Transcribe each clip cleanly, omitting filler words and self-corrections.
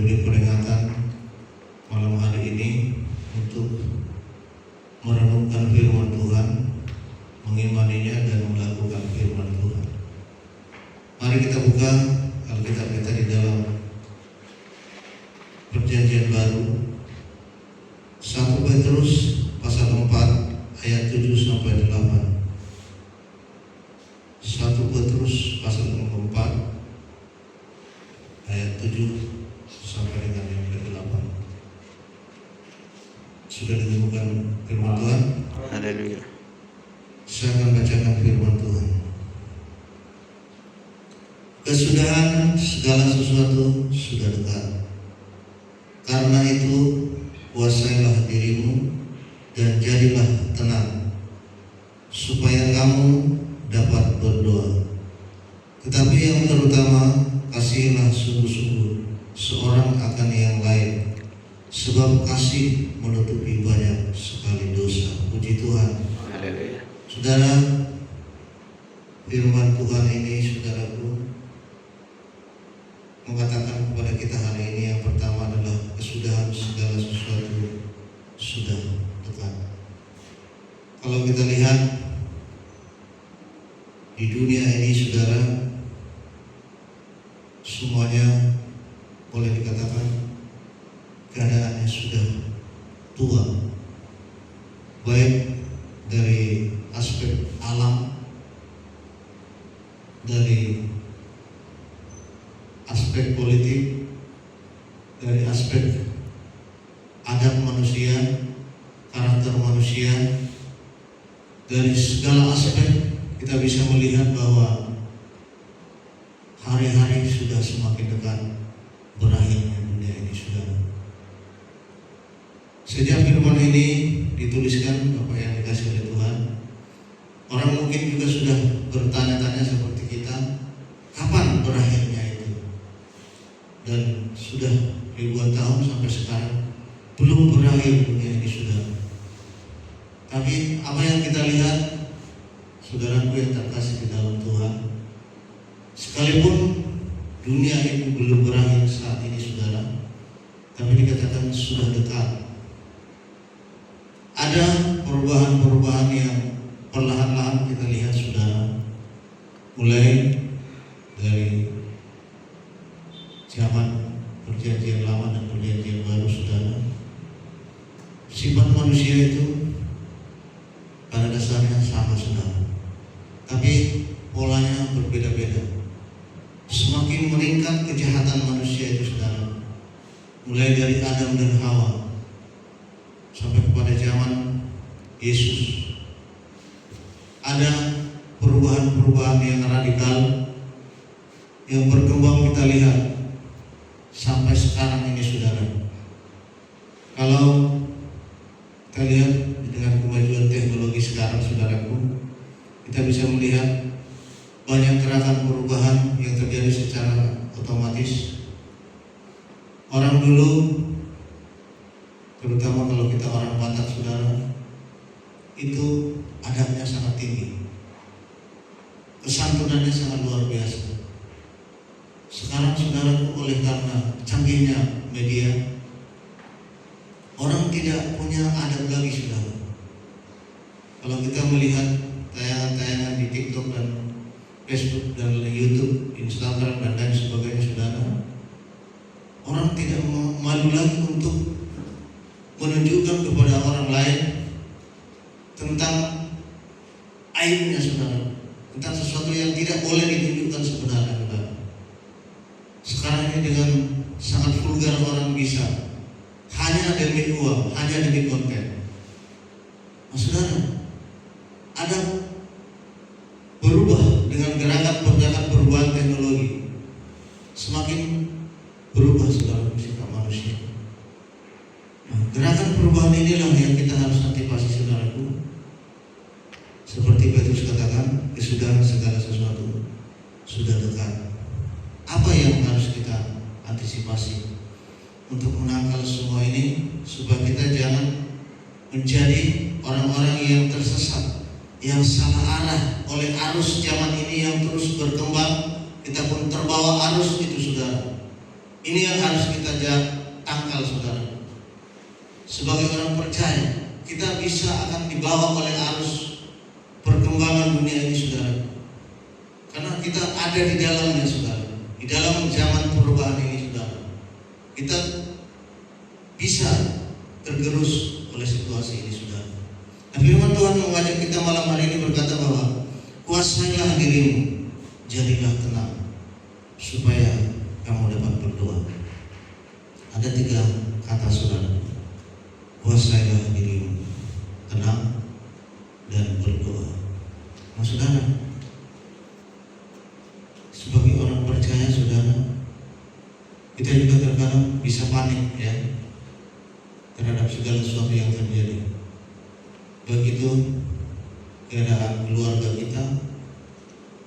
diberi peringatan malam hari ini untuk merenungkan firman Tuhan, mengimaninya dan melakukan firman Tuhan. Mari kita buka Alkitab kita di dalam Perjanjian Baru, 1 Petrus pasal 4 ayat 7 sampai 8. 1 Petrus pasal 4 ayat 7 sampai dengan yang ke-8. Sudah ditemukan firman Tuhan? Haleluya. Saya akan bacakan firman Tuhan. Kesudahan segala sesuatu sudah dekat. Karena itu kuasailah dirimu dan jadilah tenang, supaya kamu dapat berdoa. Tetapi yang terutama, kasihilah sungguh-sungguh seorang akan yang lain, sebab kasih menutupi banyak sekali dosa. Puji Tuhan. Haleluya. Saudara, firman Tuhan ini, saudaraku, mengatakan kepada kita hari ini yang pertama adalah kesudahan segala sesuatu sudah dekat. Kalau kita lihat di dunia ini, saudara, semuanya boleh dikatakan keadaannya sudah tua, baik dari aspek alam, dari aspek politik, dari aspek adat manusia, karakter manusia, dari segala aspek kita bisa melihat bahwa hari-hari sudah semakin dekat berakhirnya dunia ini, saudara. Sejak firman ini dituliskan, Bapak yang dikasih oleh Tuhan, orang mungkin juga sudah bertanya-tanya seperti kita, kapan berakhirnya itu? Dan sudah ribuan tahun sampai sekarang belum berakhir dunia ini, saudara. Tapi apa yang kita lihat, saudaraku yang terkasih di dalam Tuhan, sekalipun dunia ini belum berakhir saat ini, saudara, tapi dikatakan sudah dekat. Ada perubahan-perubahan yang perlahan-lahan kita lihat, saudara, mulai dari zaman Perjanjian Lama dan Perjanjian Baru, saudara. Sifat manusia itu pada dasarnya sama, saudara, tapi polanya berbeda-beda. Semakin meningkat kejahatan manusia itu, saudara, mulai dari Adam dan Hawa sampai kepada zaman Yesus. Ada perubahan-perubahan yang radikal yang berkembang kita lihat sampai sekarang ini, saudara. Kalau kita lihat dengan kemajuan teknologi sekarang, saudaraku, kita bisa melihat banyak gerakan perubahan yang terjadi secara otomatis. Orang dulu, terutama kalau kita orang Batak, saudara, itu adabnya sangat tinggi, kesantunannya sangat luar biasa. Sekarang, saudaraku, oleh karena canggihnya media, orang tidak punya adab lagi, saudara. Kalau kita melihat tayangan-tayangan di TikTok dan Facebook dan YouTube, Instagram dan lain sebagainya, saudara, orang tidak malu lagi untuk menunjukkan kepada orang lain tentang aibnya, saudara, tentang sesuatu yang tidak boleh ditunjukkan sebenarnya, saudara. Sekarang ini dengan sangat vulgar orang bisa hanya demi uang, hanya demi konten. Nah, saudara, ada berubah dengan gerakan perubahan teknologi. Semakin berubah, saudara, sikap manusia. Nah, gerakan perubahan inilah yang kita harus antisipasi, saudaraku. Seperti Petrus katakan, kesudahan segala sesuatu sudah dekat. Apa yang harus kita antisipasi untuk menangkal semua ini, supaya kita jangan menjadi orang-orang yang tersesat, yang salah arah oleh arus zaman ini yang terus berkembang. Kita pun terbawa arus itu, saudara. Ini yang harus kita tangkal, saudara. Sebagai orang percaya, kita bisa akan dibawa oleh arus perkembangan dunia ini, saudara. Karena kita ada di dalamnya, saudara. Di dalam zaman perubahan ini, saudara. Kita bisa tergerus oleh situasi ini, saudara. Nah, firman Tuhan mengajak kita malam hari ini berkata bahwa kuasailah dirimu, jadilah tenang, supaya kamu dapat berdoa. Ada 3 kata, saudara. Kuasailah dirimu, tenang, dan berdoa. Nah, saudara, sebagai orang percaya, saudara, kita juga terkadang bisa panik ya terhadap segala sesuatu yang terjadi. Begitu keadaan keluarga kita,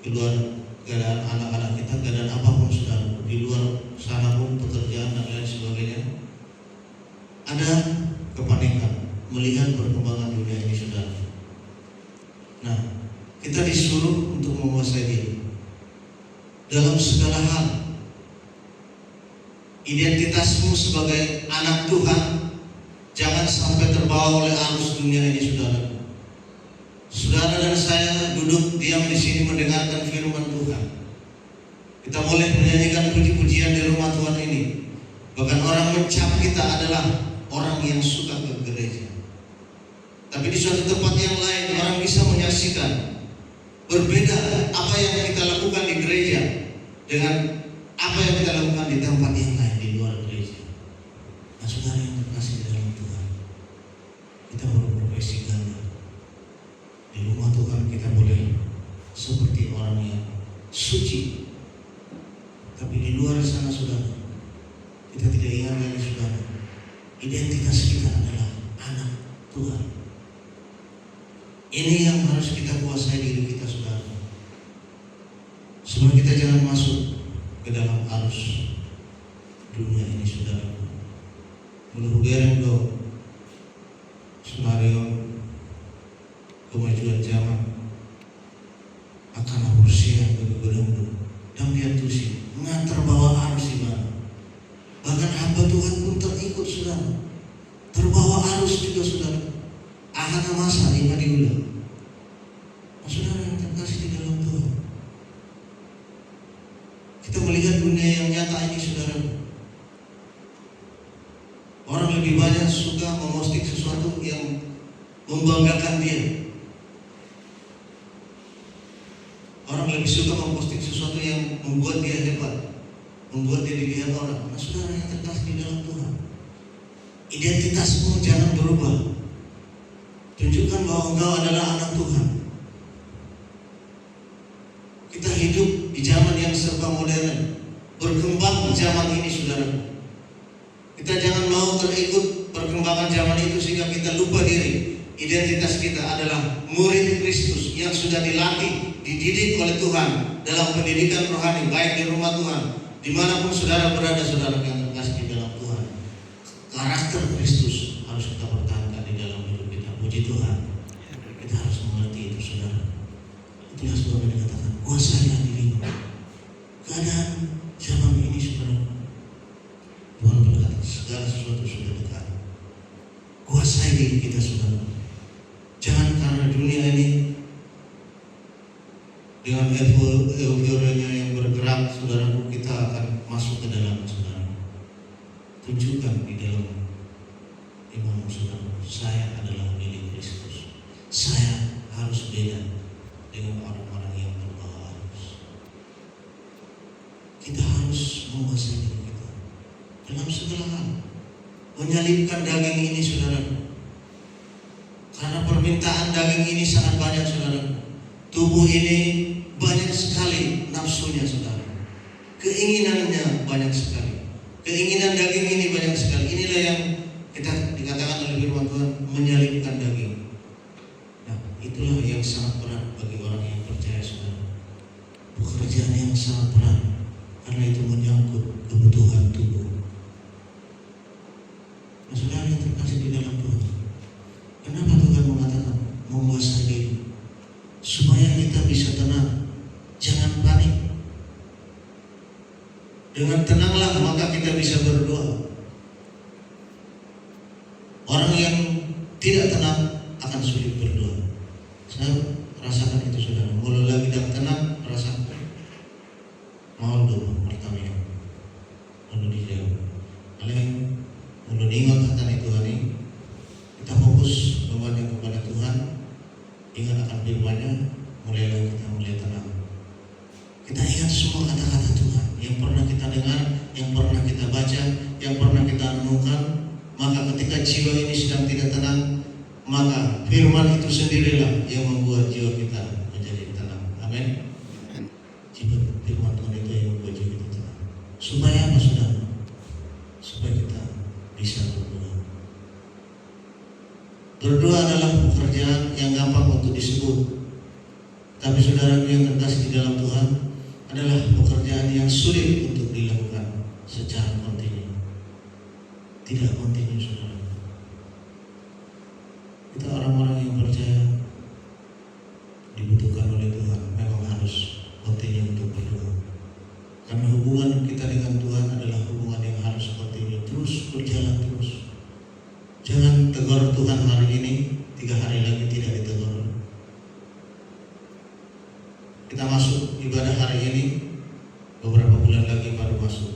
keadaan anak-anak kita, keadaan apapun, saudara, di luar sana pun pekerjaan dan lain sebagainya, ada kepanikan melihat perkembangan dunia ini, saudara. Nah, kita disuruh untuk menguasai diri dalam segala hal. Identitasmu sebagai anak Tuhan jangan sampai terbawa oleh arus dunia ini, saudara. Saudara dan saya duduk diam di sini mendengarkan firman Tuhan. Kita boleh menyanyikan puji-pujian di rumah Tuhan ini. Bahkan orang mencap kita adalah orang yang suka ke gereja. Tapi di suatu tempat yang lain orang bisa menyaksikan berbeda apa yang kita lakukan di gereja dengan apa yang kita lakukan di tempat yang lain di luar gereja. Nah, saudara yang terkasih di dalam Tuhan, kita berprofesi ganda. Di rumah Tuhan kita boleh seperti orang yang suci, tapi di luar sana, saudara, kita tidak ingat lagi, saudara, identitas kita adalah anak Tuhan. Ini yang harus kita kuasai diri kita, saudara, supaya kita jangan masuk ke dalam arus dunia ini, saudara. Menurut do scenario kemajuan zaman akan berusia berbelenggu dan dia tusi mengantar bawa arus iman. Bahkan hamba Tuhan pun terikut, saudara, terbawa arus juga, saudara. Ahana masa iman diulang. Nah, saudara yang terkasih di dalam Tuhan, kita melihat dunia yang nyata ini, saudara. Orang lebih banyak suka memposting sesuatu yang membanggakan dia. Orang lebih suka memposting sesuatu yang membuat dia hebat, membuat dia dilihat orang. Nah, saudara yang terkasih di dalam Tuhan, identitasmu jangan berubah. Tunjukkan bahwa engkau adalah anak Tuhan. Kita hidup di zaman yang serba modern, berkembang zaman ini, saudara. Kita jangan mau terikut perkembangan zaman itu sehingga kita lupa diri. Identitas kita adalah murid Kristus yang sudah dilatih, dididik oleh Tuhan dalam pendidikan rohani, baik di rumah Tuhan, dimanapun saudara berada, saudara yang terkasih di dalam Tuhan. Karakter Kristus harus kita pertahankan di dalam hidup kita. Puji Tuhan. Kita harus mengerti itu, saudara. Itulah sebabnya dikatakan kuasailah dirimu. Keadaan zaman ini, saudara, Tuhan berkata segala sesuatu sudah dekat. Kuasai diri kita, saudara. Jangan karena dunia ini dengan euforianya yang bergerak, saudara, kita akan masuk ke dalam, saudara. Tunjukkan di dalam imanmu, saudara, saya adalah milik Kristus. Saya harus beda dengan orang-orang yang terbawa arus. Kita harus menguasai diri kita dalam segala hal. Menyalibkan daging ini, saudara, karena permintaan daging ini sangat banyak, saudara. Tubuh ini banyak sekali nafsunya, saudara. Keinginannya banyak sekali. Keinginan daging ini banyak sekali. Inilah yang kita dikatakan oleh firman Tuhan, menyalibkan daging. Nah, itulah yang sangat berat bagi orang yang percaya, saudara. Pekerjaan yang sangat berat, karena itu menyangkut kebutuhan tubuh. Nah, saudara yang terkasih di dalam Tuhan, kenapa Tuhan mengatakan menguasai diri? Supaya kita bisa tenang, jangan panik. Dengan tenanglah maka kita tidak tenang akan sulit berdoa. Saya rasakan itu saudara. Mulai lagi tidak tenang, rasakan mau doa pertama lalu dijawab. Kalian mulai ingat akan itu hari kita fokus kepada Tuhan, ingat akan firman-Nya, mulailah kita mulai tenang. Kita ingat semua kata-kata Tuhan yang pernah kita dengar, yang pernah kita baca, yang pernah kita renungkan. Maka ketika jiwa ini sedang tidak tenang, maka firman itu sendirilah yang membuat jiwa kita menjadi tenang. Amin. Firman Tuhan itu yang membuat jiwa kita tenang. Supaya apa saudara? Supaya kita bisa berdoa. Berdoa adalah pekerjaan yang gampang untuk disebut, tapi saudaraku yang terkasih di dalam Tuhan, adalah pekerjaan yang sulit untuk dilakukan secara kontinu. Tidak kontinu saudara. Kita orang-orang yang percaya dibutuhkan oleh Tuhan memang harus kontinu untuk berdoa. Karena hubungan kita dengan Tuhan adalah hubungan yang harus kontinu, terus berjalan terus. Jangan tegur Tuhan hari ini, 3 hari lagi tidak ditegur. Kita masuk ibadah hari ini, beberapa bulan lagi baru masuk.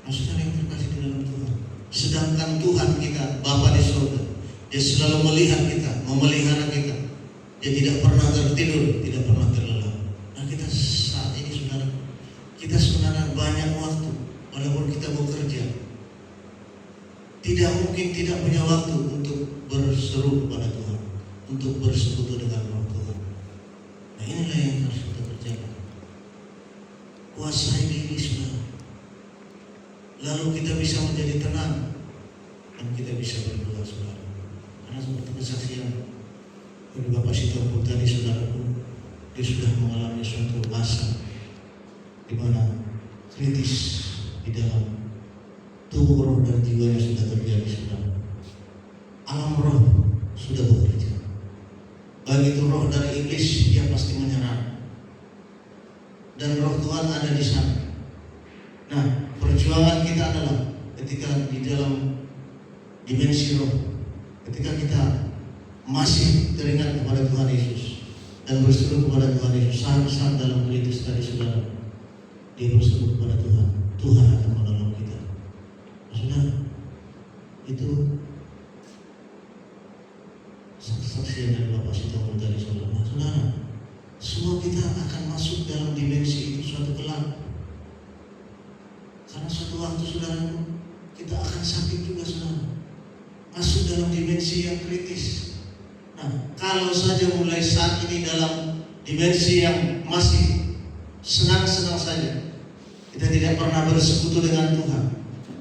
Maksudnya yang terkasih di dalam Tuhan. Sedangkan Tuhan kita, Bapa di surga, Dia selalu melihat kita, memelihara kita. Dia tidak pernah tertidur, tidak pernah terlelap. Nah kita saat ini saudara, kita sebenarnya banyak waktu, walaupun kita bekerja, tidak mungkin tidak punya waktu untuk berseru kepada Tuhan, untuk bersekutu dengan Roh Tuhan. Nah inilah yang harus kita kerjakan. Kuasai diri saudara. Lalu kita bisa menjadi tenang dan kita bisa berdoa saudara. Karena seperti kesaksian dari Bapak Sitompul tadi saudaraku, dia sudah mengalami suatu masa di mana kritis di dalam tubuh, roh dan jiwanya sudah terjadi saudara. Alam roh sudah bekerja. Begitu roh dari iblis, dia pasti menyerang. Dan roh Tuhan ada di sana. Nah, perjuangan kita adalah ketika di dalam dimensi roh, ketika kita masih teringat kepada Tuhan Yesus dan berseru kepada Tuhan Yesus, saat dalam kritis tadi saudara, dia berseru kepada Tuhan, Tuhan akan menolong kita. Saudara, itu saksian dari Bapak Sitompul dari saudara. Saudara, semua kita akan masuk dalam dimensi itu suatu kelak. Karena suatu waktu saudara, kita akan sakit juga saudara. Masuk dalam dimensi yang kritis. Nah, kalau saja mulai saat ini dalam dimensi yang masih senang-senang saja, kita tidak pernah bersekutu dengan Tuhan,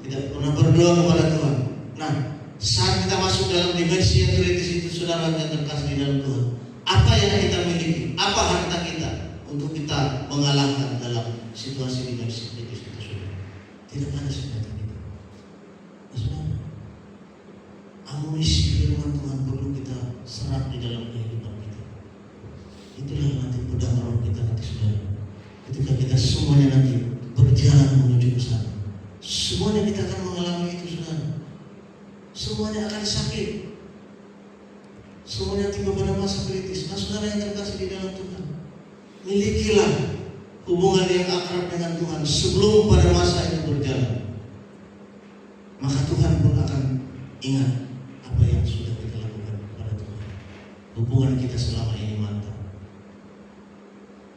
tidak pernah berdoa kepada Tuhan. Nah, saat kita masuk dalam dimensi yang kritis itu saudara yang terkasih di dalam Tuhan, apa yang kita miliki, apa harta kita untuk kita mengalahkan dalam situasi dimensi kritis itu saudara? Tidak ada senjata kita. Saudara, amunisi firman Tuhan perlu kita serap di dalam kehidupan kita. Itulah nanti pedang roh kita nanti saudara. Ketika kita semuanya nanti berjalan menuju ke sana, semuanya kita akan mengalami itu saudara. Semuanya akan sakit. Semuanya tiba pada masa kritis. Nah saudara yang terkasih di dalam Tuhan, milikilah hubungan yang akrab dengan Tuhan sebelum pada masa itu berjalan. Maka Tuhan pun akan ingat apa yang sudah kita lakukan kepada Tuhan. Hubungan kita selama ini mantap,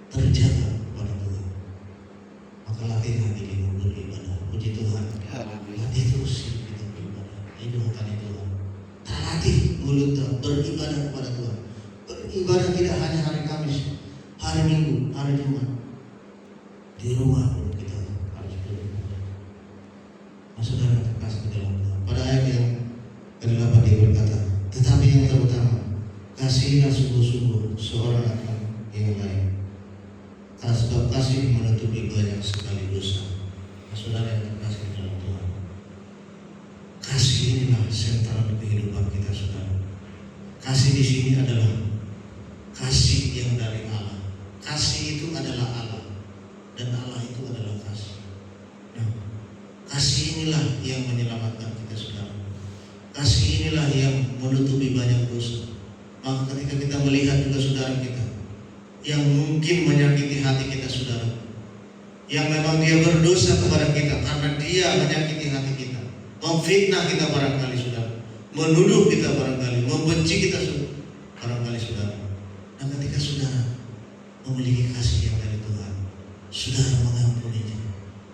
terjaga kepada Tuhan. Maka latih hati kita beribadah. Puji Tuhan. Latih terus kita beribadah. Hidup hati Tuhan. Terlatih mulut beribadah kepada Tuhan. Beribadah tidak hanya hari Kamis, hari Minggu, hari Jumat. Di rumah pun kita harus beribadah. Nah, saudara terkasih dalam Tuhan. Pada ayat yang ke-8 dia berkata, tetapi yang terutama, kasihilah sungguh-sungguh seorang akan yang lain. Sebab kasih menutupi banyak sekali dosa. Nah, saudara yang terkasih dalam Tuhan, kasih inilah sentral kehidupan kita saudara. Kasih di sini adalah kasih yang dari Allah. Kasih itu adalah Allah. Dan Allah itu adalah kasih. Nah, kasih inilah yang menyelamatkan kita saudara. Kasih inilah yang menutupi banyak dosa. Maka ketika kita melihat juga saudara kita yang mungkin menyakiti hati kita saudara, yang memang dia berdosa kepada kita karena dia menyakiti hati kita, memfitnah kita barangkali saudara, menuduh kita barangkali, membenci kita barangkali saudara. Dan ketika saudara memiliki kasih yang dari Tuhan, saudara mengampuninya,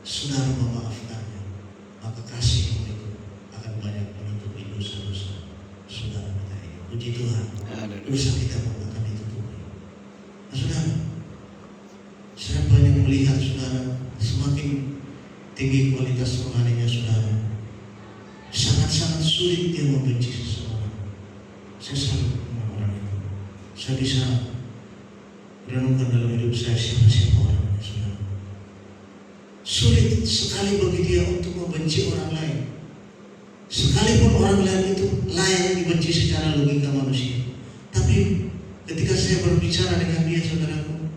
saudara memaafkannya, maka kasih itu akan banyak menutupi dosa-dosa saudara kita ini. Puji Tuhan, dosa kita pun akan ditutupi. Nah saudara, saya banyak melihat saudara, semakin tinggi kualitas rohaninya saudara, sangat-sangat sulit dia membenci seseorang. Saya salut dengan orang itu. Saya bisa renungkan dalam hidup saya siapa orangnya saudara. Sulit sekali bagi dia untuk membenci orang lain, sekalipun orang lain itu layak dibenci secara logika manusia. Tapi ketika saya berbicara dengan dia saudaraku,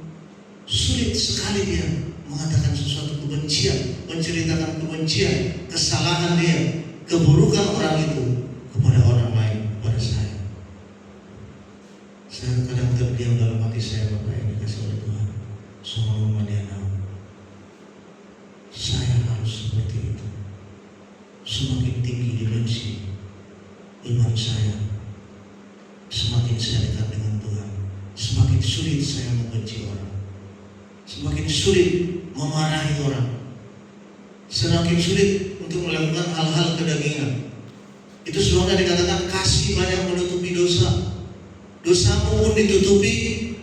sulit sekali dia mengatakan sesuatu kebencian, menceritakan kebencian, kesalahan dia, keburukan orang itu kepada orang lain, kepada saya. Saya kadang terdiam dalam hati saya, Bapak yang dikasih oleh Tuhan. Semua dia tahu saya harus seperti itu. Semakin tinggi dimensi iman saya, semakin saya dekat dengan Tuhan, semakin sulit saya membenci orang, semakin sulit memarahi orang, semakin sulit untuk melakukan hal-hal kedagingan. Itu sebabnya dikatakan kasih banyak menutupi dosa. Dosamu pun ditutupi,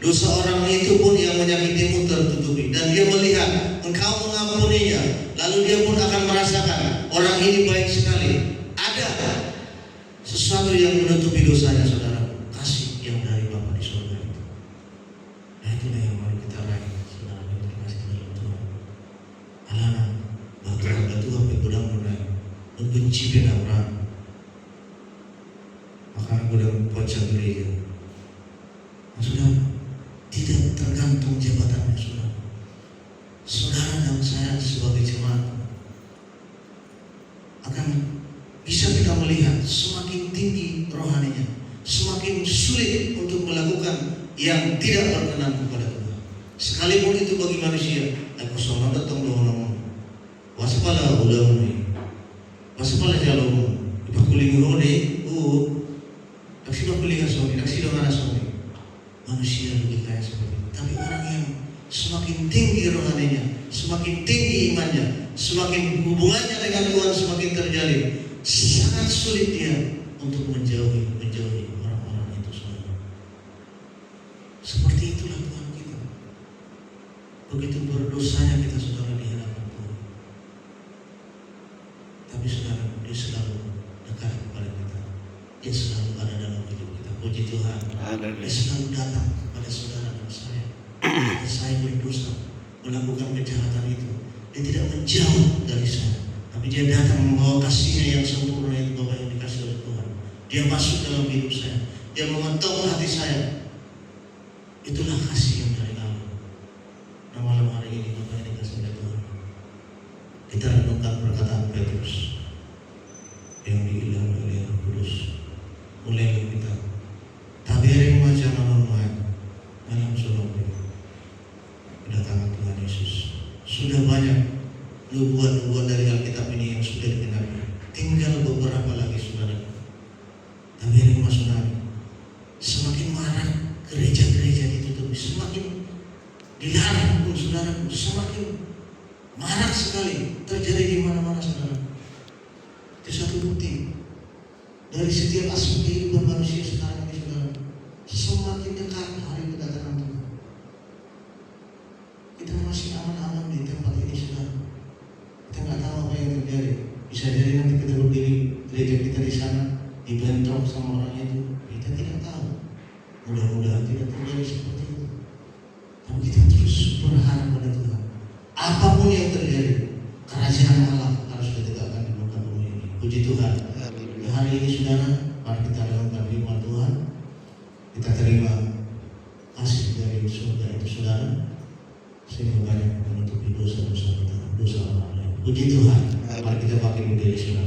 dosa orang itu pun yang menyakitimu tertutupi. Dan dia melihat engkau mengampuninya, lalu dia pun akan merasakan orang ini baik sekali. Ada sesuatu yang menutupi dosanya saudara, kasih yang dari Bapa di surga itu. Nah itulah yang mari kita raih saudara yang terkasih dalam Tuhan. Alana batu apa gudang mulai membenci beda orang, maka gudang pocah gereja. Sudah tidak tergantung jabatannya saudara. Saudara dan saya sebagai jemaat akan bisa kita melihat semakin tinggi rohaninya, semakin sulit untuk melakukan yang tidak berkenan kepada Tuhan. Sekalipun itu bagi manusia, aku sama datang doang waspala ulang waspala jalur ipakuling rode taksi pakuling asoni taksi dengan asoni. Manusia lebih kaya seperti itu. Tapi orang yang semakin tinggi rohaninya, semakin tinggi imannya, semakin hubungannya dengan Tuhan semakin terjalin, sangat sulit dia untuk menjauhi orang-orang itu saudara. Seperti itulah Tuhan kita. Begitu berdosanya kita saudara di hadapan Tuhan, tapi saudara dia selalu dekat kepada kita. Dia selalu ada dalam hidup kita. Puji Tuhan. Dia selalu datang kepada saudara dan saya. Ketika saya berdosa, melakukan kejahatan itu, dia tidak menjauh dari saya, tapi dia datang membawa kasihnya yang sempurna itu Bapak yang dikasih oleh Tuhan. Dia masuk dalam hidup saya, dia mengetuk hati saya. Itulah kasih yang dari Allah. Nah malam hari ini Bapak yang dikasih oleh Tuhan, kita renungkan perkataan Petrus yang diilhami oleh Roh Kudus. Mulai kita tabirin macam mana dalam surga kedatangan Tuhan Yesus. Sudah banyak nubuat-nubuat dari Alkitab ini yang sudah digenapi. Tinggal beberapa lagi saudara. Tabirin saudara, semakin marak gereja-gereja ditutup, semakin dilarang pun saudara, semakin marak sekali terjadi di mana-mana saudara. Itu satu bukti dari setiap aspek kehidupan manusia sekarang ini saudara, semakin dekat hari kedatangan Tuhan. Kita masih aman-aman di tempat ini saudara. Kita nggak tahu apa yang terjadi. Bisa jadi nanti kita berdiri gereja kita di sana dibentrok sama orang itu. Kita tidak tahu. Mudah-mudahan tidak terjadi seperti itu. Tapi kita terus berharap pada Tuhan. Apapun yang terjadi, kerajaan Allah harus ditegakkan di muka bumi ini. Puji Tuhan. Hari ini saudara, mari kita renungkan firman Tuhan. Kita terima kasih dari surga itu saudara, sehingga banyak menutupi dosa-dosa kita, dosa orang lain. Puji Tuhan. Mari kita pakai berdiri saudara.